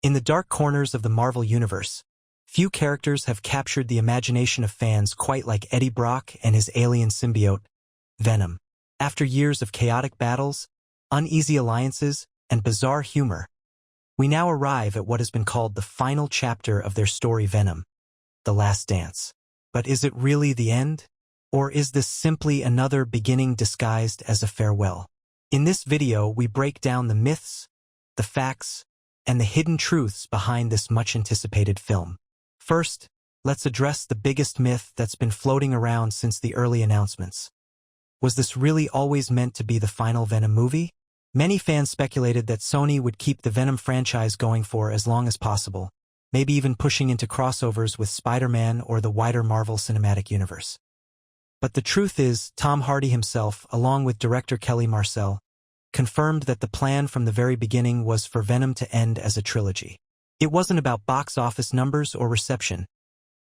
In the dark corners of the Marvel Universe, few characters have captured the imagination of fans quite like Eddie Brock and his alien symbiote, Venom. After years of chaotic battles, uneasy alliances, and bizarre humor, we now arrive at what has been called the final chapter of their story, Venom, The Last Dance. But is it really the end? Or is this simply another beginning disguised as a farewell? In this video, we break down the myths, the facts, and the hidden truths behind this much-anticipated film. First, let's address the biggest myth that's been floating around since the early announcements. Was this really always meant to be the final Venom movie? Many fans speculated that Sony would keep the Venom franchise going for as long as possible, maybe even pushing into crossovers with Spider-Man or the wider Marvel Cinematic Universe. But the truth is, Tom Hardy himself, along with director Kelly Marcel, confirmed that the plan from the very beginning was for Venom to end as a trilogy. It wasn't about box office numbers or reception.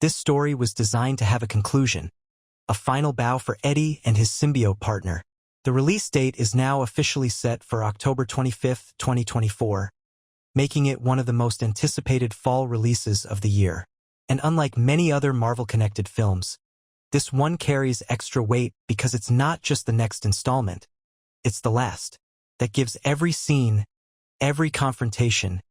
This story was designed to have a conclusion, a final bow for Eddie and his symbiote partner. The release date is now officially set for October 25, 2024, making it one of the most anticipated fall releases of the year. And unlike many other Marvel-connected films, this one carries extra weight because it's not just the next installment, it's the last. That gives every scene, every confrontation,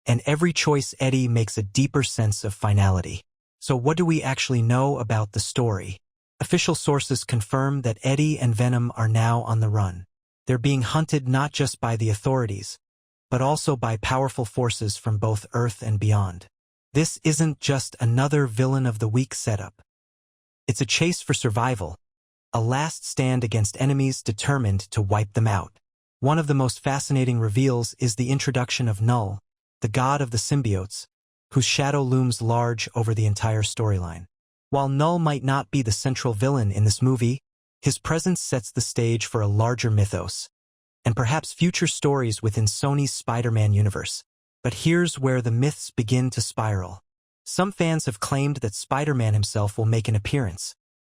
and every choice Eddie makes a deeper sense of finality. So what do we actually know about the story? Official sources confirm that Eddie and Venom are now on the run. They're being hunted not just by the authorities, but also by powerful forces from both Earth and beyond. This isn't just another villain of the week setup. It's a chase for survival, a last stand against enemies determined to wipe them out. One of the most fascinating reveals is the introduction of Knull, the god of the symbiotes, whose shadow looms large over the entire storyline. While Knull might not be the central villain in this movie, his presence sets the stage for a larger mythos, and perhaps future stories within Sony's Spider-Man universe. But here's where the myths begin to spiral. Some fans have claimed that Spider-Man himself will make an appearance,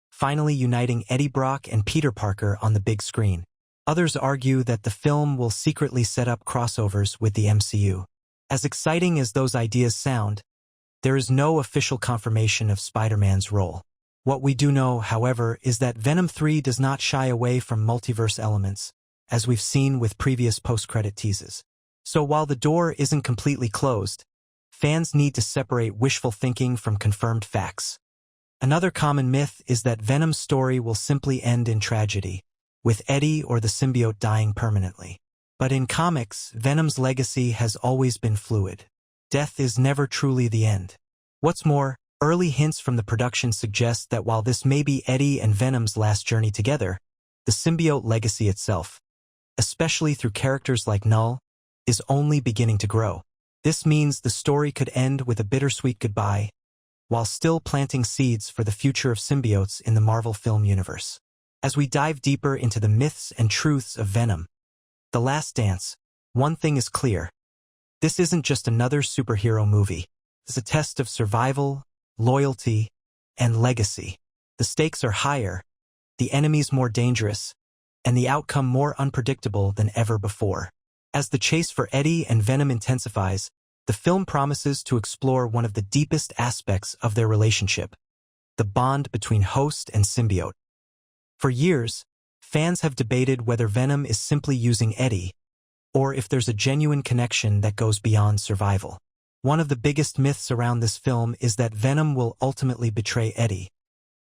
finally uniting Eddie Brock and Peter Parker on the big screen. Others argue that the film will secretly set up crossovers with the MCU. As exciting as those ideas sound, there is no official confirmation of Spider-Man's role. What we do know, however, is that Venom 3 does not shy away from multiverse elements, as we've seen with previous post-credit teases. So while the door isn't completely closed, fans need to separate wishful thinking from confirmed facts. Another common myth is that Venom's story will simply end in tragedy, with Eddie or the symbiote dying permanently. But in comics, Venom's legacy has always been fluid. Death is never truly the end. What's more, early hints from the production suggest that while this may be Eddie and Venom's last journey together, the symbiote legacy itself, especially through characters like Knull, is only beginning to grow. This means the story could end with a bittersweet goodbye, while still planting seeds for the future of symbiotes in the Marvel film universe. As we dive deeper into the myths and truths of Venom, The Last Dance, one thing is clear. This isn't just another superhero movie. It's a test of survival, loyalty, and legacy. The stakes are higher, the enemies more dangerous, and the outcome more unpredictable than ever before. As the chase for Eddie and Venom intensifies, the film promises to explore one of the deepest aspects of their relationship, the bond between host and symbiote. For years, fans have debated whether Venom is simply using Eddie, or if there's a genuine connection that goes beyond survival. One of the biggest myths around this film is that Venom will ultimately betray Eddie,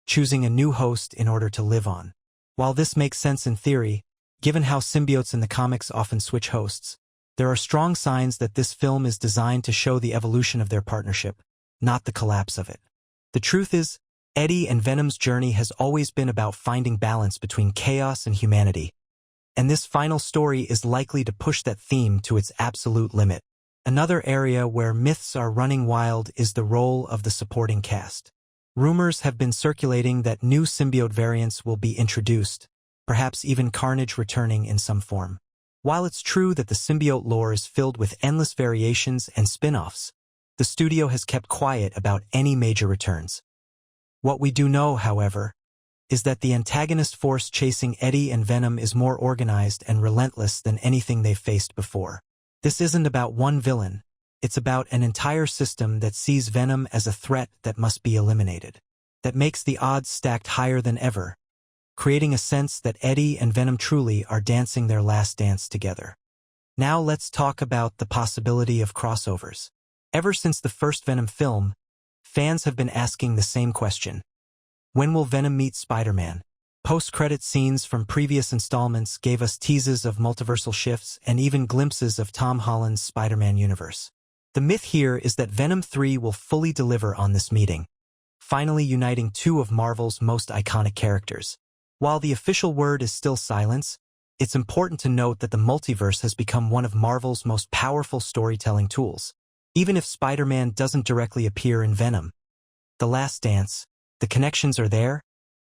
choosing a new host in order to live on. While this makes sense in theory, given how symbiotes in the comics often switch hosts, there are strong signs that this film is designed to show the evolution of their partnership, not the collapse of it. The truth is, Eddie and Venom's journey has always been about finding balance between chaos and humanity, and this final story is likely to push that theme to its absolute limit. Another area where myths are running wild is the role of the supporting cast. Rumors have been circulating that new symbiote variants will be introduced, perhaps even Carnage returning in some form. While it's true that the symbiote lore is filled with endless variations and spin-offs, the studio has kept quiet about any major returns. What we do know, however, is that the antagonist force chasing Eddie and Venom is more organized and relentless than anything they've faced before. This isn't about one villain, It's about an entire system that sees Venom as a threat that must be eliminated, that makes the odds stacked higher than ever, creating a sense that Eddie and Venom truly are dancing their last dance together. Now let's talk about the possibility of crossovers. Ever since the first Venom film, fans have been asking the same question. When will Venom meet Spider-Man? Post-credit scenes from previous installments gave us teases of multiversal shifts and even glimpses of Tom Holland's Spider-Man universe. The myth here is that Venom 3 will fully deliver on this meeting, finally uniting two of Marvel's most iconic characters. While the official word is still silence, it's important to note that the multiverse has become one of Marvel's most powerful storytelling tools. Even if Spider-Man doesn't directly appear in Venom, The Last Dance, the connections are there,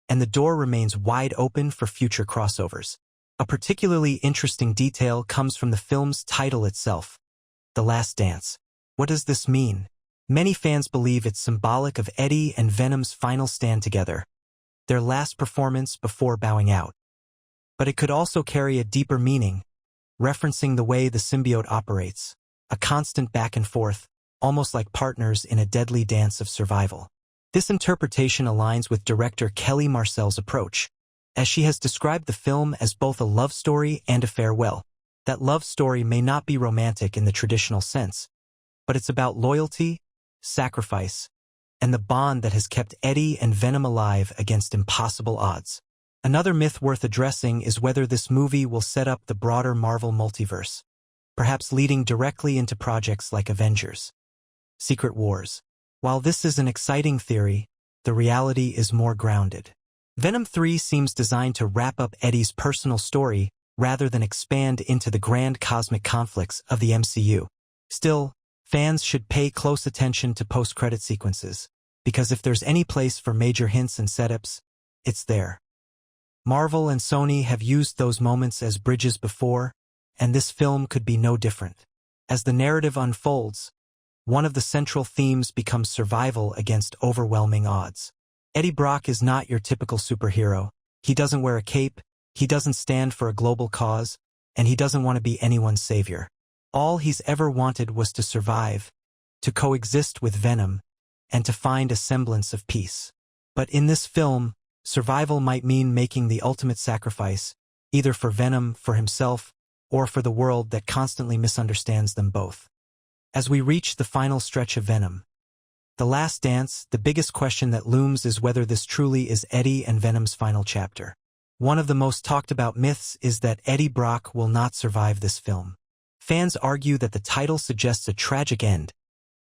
and the door remains wide open for future crossovers. A particularly interesting detail comes from the film's title itself, The Last Dance. What does this mean? Many fans believe it's symbolic of Eddie and Venom's final stand together, their last performance before bowing out. But it could also carry a deeper meaning, referencing the way the symbiote operates, a constant back and forth, almost like partners in a deadly dance of survival. This interpretation aligns with director Kelly Marcel's approach, as she has described the film as both a love story and a farewell. That love story may not be romantic in the traditional sense, but it's about loyalty, sacrifice, and the bond that has kept Eddie and Venom alive against impossible odds. Another myth worth addressing is whether this movie will set up the broader Marvel multiverse, perhaps leading directly into projects like Avengers, Secret Wars. While this is an exciting theory, the reality is more grounded. Venom 3 seems designed to wrap up Eddie's personal story rather than expand into the grand cosmic conflicts of the MCU. Still, fans should pay close attention to post-credit sequences, because if there's any place for major hints and setups, it's there. Marvel and Sony have used those moments as bridges before, and this film could be no different. As the narrative unfolds, one of the central themes becomes survival against overwhelming odds. Eddie Brock is not your typical superhero. He doesn't wear a cape, he doesn't stand for a global cause, and he doesn't want to be anyone's savior. All he's ever wanted was to survive, to coexist with Venom, and to find a semblance of peace. But in this film, survival might mean making the ultimate sacrifice, either for Venom, for himself, or for the world that constantly misunderstands them both. As we reach the final stretch of Venom, The Last Dance, the biggest question that looms is whether this truly is Eddie and Venom's final chapter. One of the most talked about myths is that Eddie Brock will not survive this film. Fans argue that the title suggests a tragic end,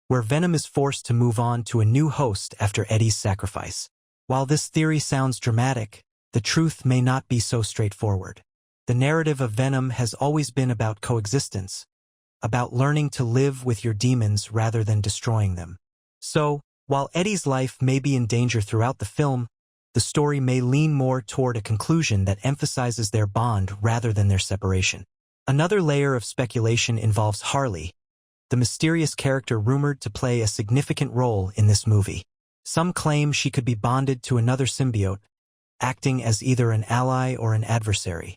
where Venom is forced to move on to a new host after Eddie's sacrifice. While this theory sounds dramatic, the truth may not be so straightforward. The narrative of Venom has always been about coexistence, about learning to live with your demons rather than destroying them. So, while Eddie's life may be in danger throughout the film, the story may lean more toward a conclusion that emphasizes their bond rather than their separation. Another layer of speculation involves Harley, the mysterious character rumored to play a significant role in this movie. Some claim she could be bonded to another symbiote, acting as either an ally or an adversary.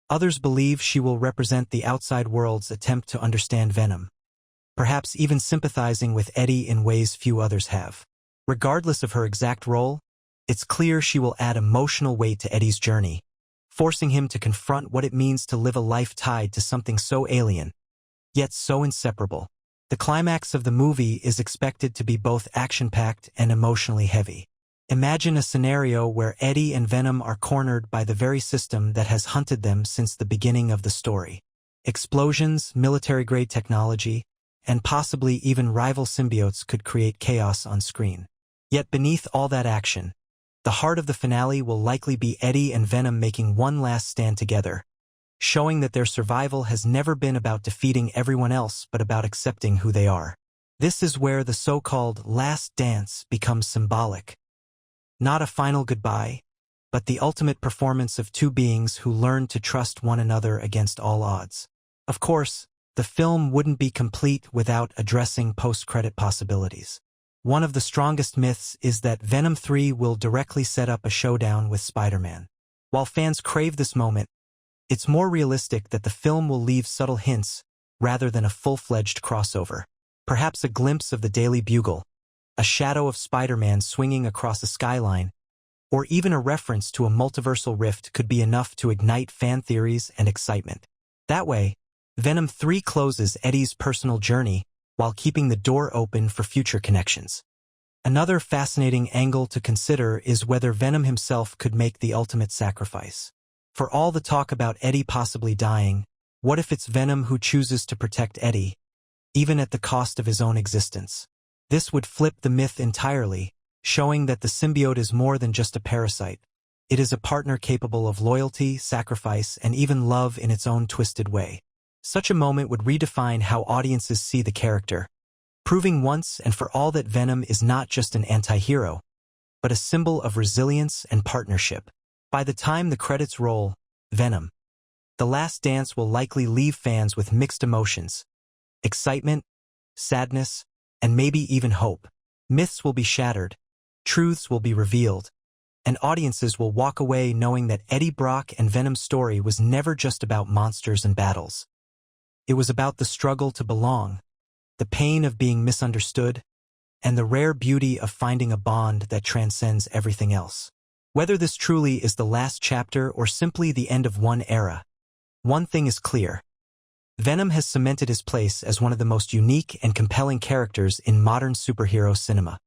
Others believe she will represent the outside world's attempt to understand Venom, perhaps even sympathizing with Eddie in ways few others have. Regardless of her exact role, it's clear she will add emotional weight to Eddie's journey, forcing him to confront what it means to live a life tied to something so alien, yet so inseparable. The climax of the movie is expected to be both action-packed and emotionally heavy. Imagine a scenario where Eddie and Venom are cornered by the very system that has hunted them since the beginning of the story. Explosions, military-grade technology, and possibly even rival symbiotes could create chaos on screen. Yet beneath all that action, the heart of the finale will likely be Eddie and Venom making one last stand together, showing that their survival has never been about defeating everyone else but about accepting who they are. This is where the so-called last dance becomes symbolic. Not a final goodbye, but the ultimate performance of two beings who learn to trust one another against all odds. Of course, the film wouldn't be complete without addressing post-credit possibilities. One of the strongest myths is that Venom 3 will directly set up a showdown with Spider-Man. While fans crave this moment, it's more realistic that the film will leave subtle hints rather than a full-fledged crossover. Perhaps a glimpse of the Daily Bugle, a shadow of Spider-Man swinging across a skyline, or even a reference to a multiversal rift could be enough to ignite fan theories and excitement. That way, Venom 3 closes Eddie's personal journey while keeping the door open for future connections. Another fascinating angle to consider is whether Venom himself could make the ultimate sacrifice. For all the talk about Eddie possibly dying, what if it's Venom who chooses to protect Eddie, even at the cost of his own existence? This would flip the myth entirely, showing that the symbiote is more than just a parasite. It is a partner capable of loyalty, sacrifice, and even love in its own twisted way. Such a moment would redefine how audiences see the character, proving once and for all that Venom is not just an anti-hero, but a symbol of resilience and partnership. By the time the credits roll, Venom: The Last Dance will likely leave fans with mixed emotions: excitement, sadness, and maybe even hope. Myths will be shattered, truths will be revealed, and audiences will walk away knowing that Eddie Brock and Venom's story was never just about monsters and battles. It was about the struggle to belong, the pain of being misunderstood, and the rare beauty of finding a bond that transcends everything else. Whether this truly is the last chapter or simply the end of one era, one thing is clear: Venom has cemented his place as one of the most unique and compelling characters in modern superhero cinema.